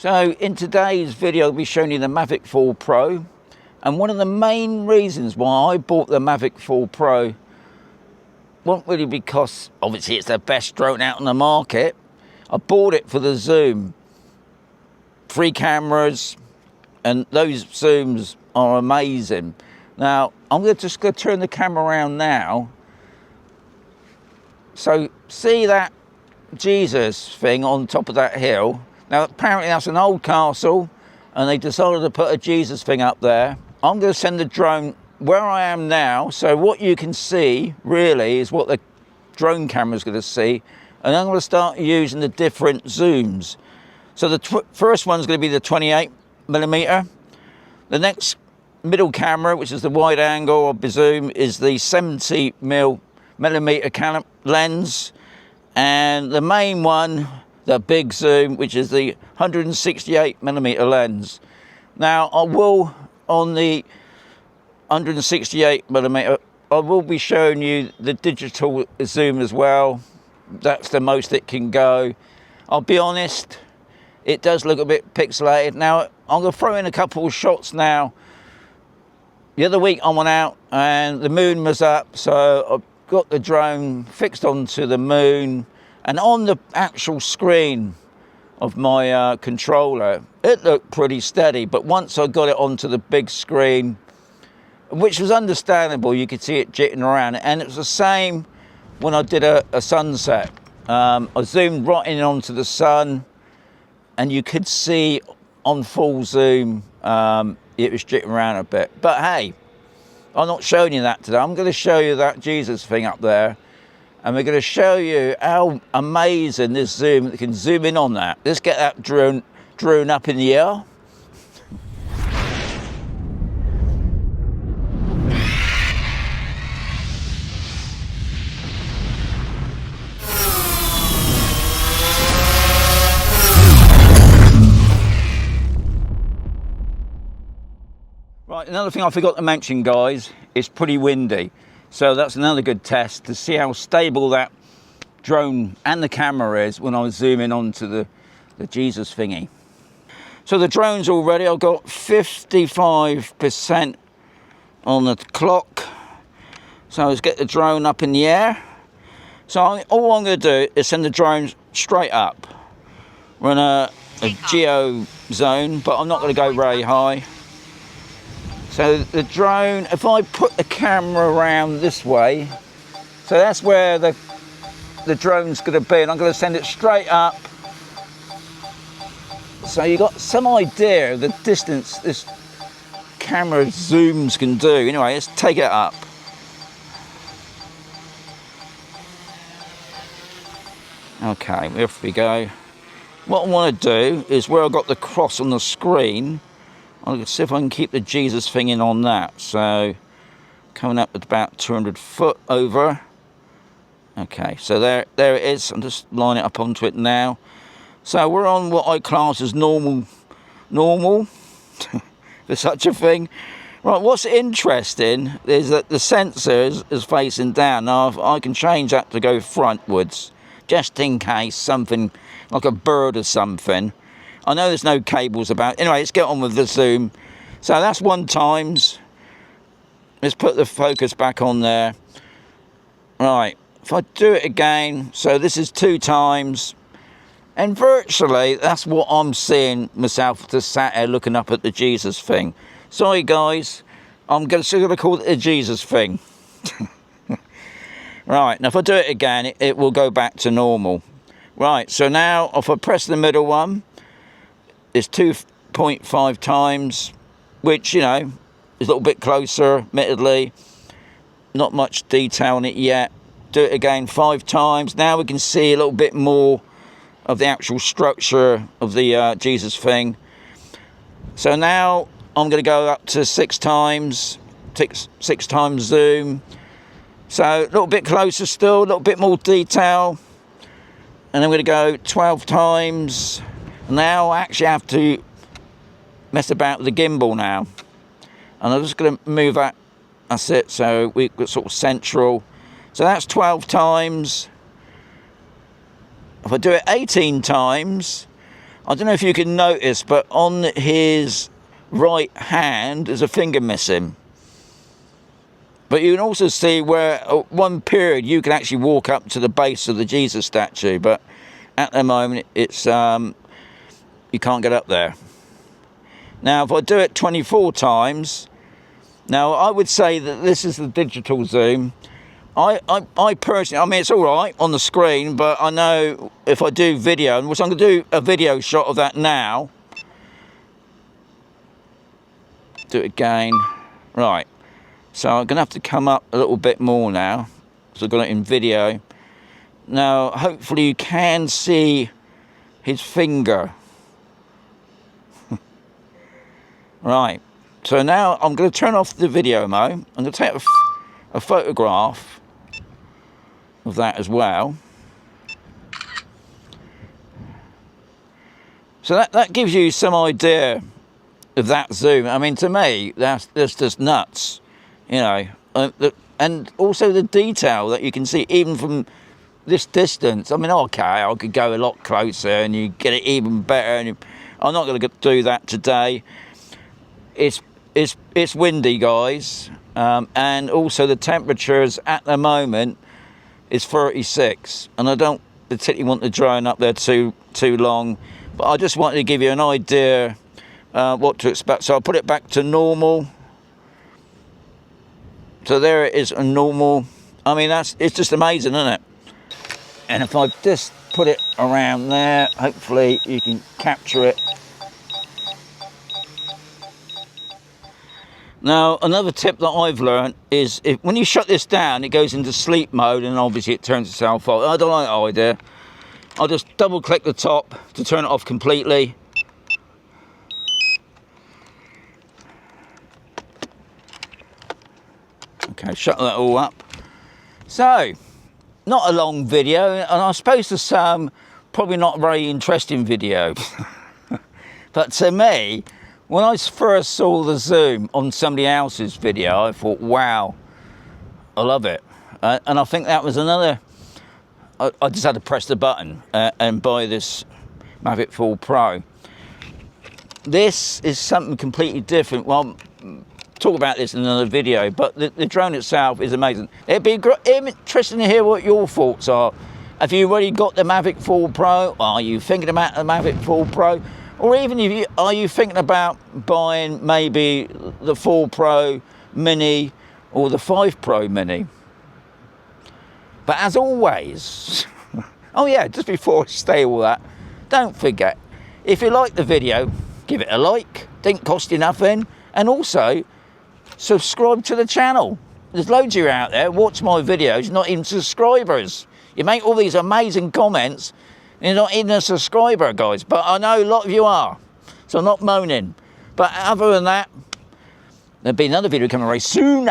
So in today's video I'll be showing you the Mavic 4 Pro, and one of the main reasons why I bought the Mavic 4 Pro wasn't really because obviously it's the best drone out on the market. I bought it for the zoom. 3 cameras, and those zooms are amazing. Now I'm just going to turn the camera around now. So see that Jesus thing on top of that hill? Now apparently that's an old castle and they decided to put a Jesus thing up there. I'm going to send the drone where I am now, so what you can see really is what the drone camera is going to see, and I'm going to start using the different zooms. So the first one's going to be the 28mm. The next middle camera, which is the wide angle or zoom, is the 70mm lens, and the main one, the big zoom, which is the 168mm lens. Now I will, on the 168mm, I will be showing you the digital zoom as well. That's the most it can go. I'll be honest, it does look a bit pixelated. Now I'm going to throw in a couple of shots now. The other week I went out and the moon was up, so I've got the drone fixed onto the moon, and on the actual screen of my controller it looked pretty steady, but once I got it onto the big screen, which was understandable, you could see it jitting around, and it was the same when I did a sunset. I zoomed right in onto the sun and you could see on full zoom it was jitting around a bit. But hey, I'm not showing you that today. I'm going to show you that Jesus thing up there, and we're going to show you how amazing this zoom can zoom in on that. Let's get that drone up in the air. Right, another thing I forgot to mention, guys, it's pretty windy. So that's another good test to see how stable that drone and the camera is when I was zooming onto the Jesus thingy. So the drone's all ready. I've got 55% on the clock. So let's get the drone up in the air. So all I'm going to do is send the drone straight up. We're in a geo zone, but I'm not going to go very high. So the drone, if I put the camera around this way, so that's where the drone's going to be, and I'm going to send it straight up. So you got some idea of the distance this camera zooms can do. Anyway, let's take it up. Okay, off we go. What I want to do is where I've got the cross on the screen, I'll see if I can keep the Jesus thing in on that. So coming up at about 200 foot over. Okay, so there it is. I'm just lining it up onto it now. So we're on what I class as normal for such a thing. Right, what's interesting is that the sensor is facing down. Now I can change that to go frontwards, just in case something like a bird or something. I know there's no cables about. Anyway, let's get on with the zoom. So that's 1 times. Let's put the focus back on there. Right, if I do it again, so this is 2 times. And virtually, that's what I'm seeing myself just sat here looking up at the Jesus thing. Sorry guys, I'm still going to call it the Jesus thing. Right, now if I do it again, it will go back to normal. Right, so now if I press the middle one, it's 2.5 times, which, you know, is a little bit closer, admittedly. Not much detail on it yet. Do it again 5 times. Now we can see a little bit more of the actual structure of the Jesus thing. So now I'm going to go up to 6 times, 6 times zoom. So a little bit closer still, a little bit more detail. And I'm going to go 12 times. Now I actually have to mess about with the gimbal now, and I'm just going to move that. That's it. So we've got sort of central. So that's 12 times. If I do it 18 times, I don't know if you can notice, but on his right hand there's a finger missing. But you can also see where at one period you can actually walk up to the base of the Jesus statue, but at the moment it's you can't get up there. Now if I do it 24 times, now I would say that this is the digital zoom. I personally, I mean, it's all right on the screen, but I know if I do video, which I'm going to do a video shot of that now. Do it again. Right. So I'm going to have to come up a little bit more now, because I've got it in video. Now, hopefully you can see his finger. Right. So now I'm going to turn off the video mode. I'm going to take a photograph of that as well. So that gives you some idea of that zoom. I mean, to me, that's just nuts, you know. And also the detail that you can see even from this distance. I mean, okay, I could go a lot closer and you get it even better. And I'm not going to do that today. It's windy, guys, and also the temperatures at the moment is 36, and I don't particularly want the drone up there too long, but I just wanted to give you an idea what to expect. So I'll put it back to normal. So there it is, a normal. I mean, it's just amazing, isn't it? And if I just put it around there, hopefully you can capture it. Now, another tip that I've learned is when you shut this down, it goes into sleep mode, and obviously it turns itself off. I don't like that idea. I'll just double click the top to turn it off completely. Okay, shut that all up. So, not a long video, and I suppose to some, probably not a very interesting video. But to me, when I first saw the zoom on somebody else's video, I thought, wow, I love it. And I think that was another, I just had to press the button and buy this Mavic 4 Pro. This is something completely different. Well, talk about this in another video, but the drone itself is amazing. It'd be interesting to hear what your thoughts are. Have you already got the Mavic 4 Pro? Are you thinking about the Mavic 4 Pro? Or even are you thinking about buying maybe the 4 Pro Mini or the 5 Pro Mini? But as always, oh yeah, just before I say all that, don't forget, if you like the video, give it a like, didn't cost you nothing, and also subscribe to the channel. There's loads of you out there, watch my videos, not even subscribers. You make all these amazing comments, you're not even a subscriber, guys, but I know a lot of you are, so I'm not moaning. But other than that, there'll be another video coming very soon.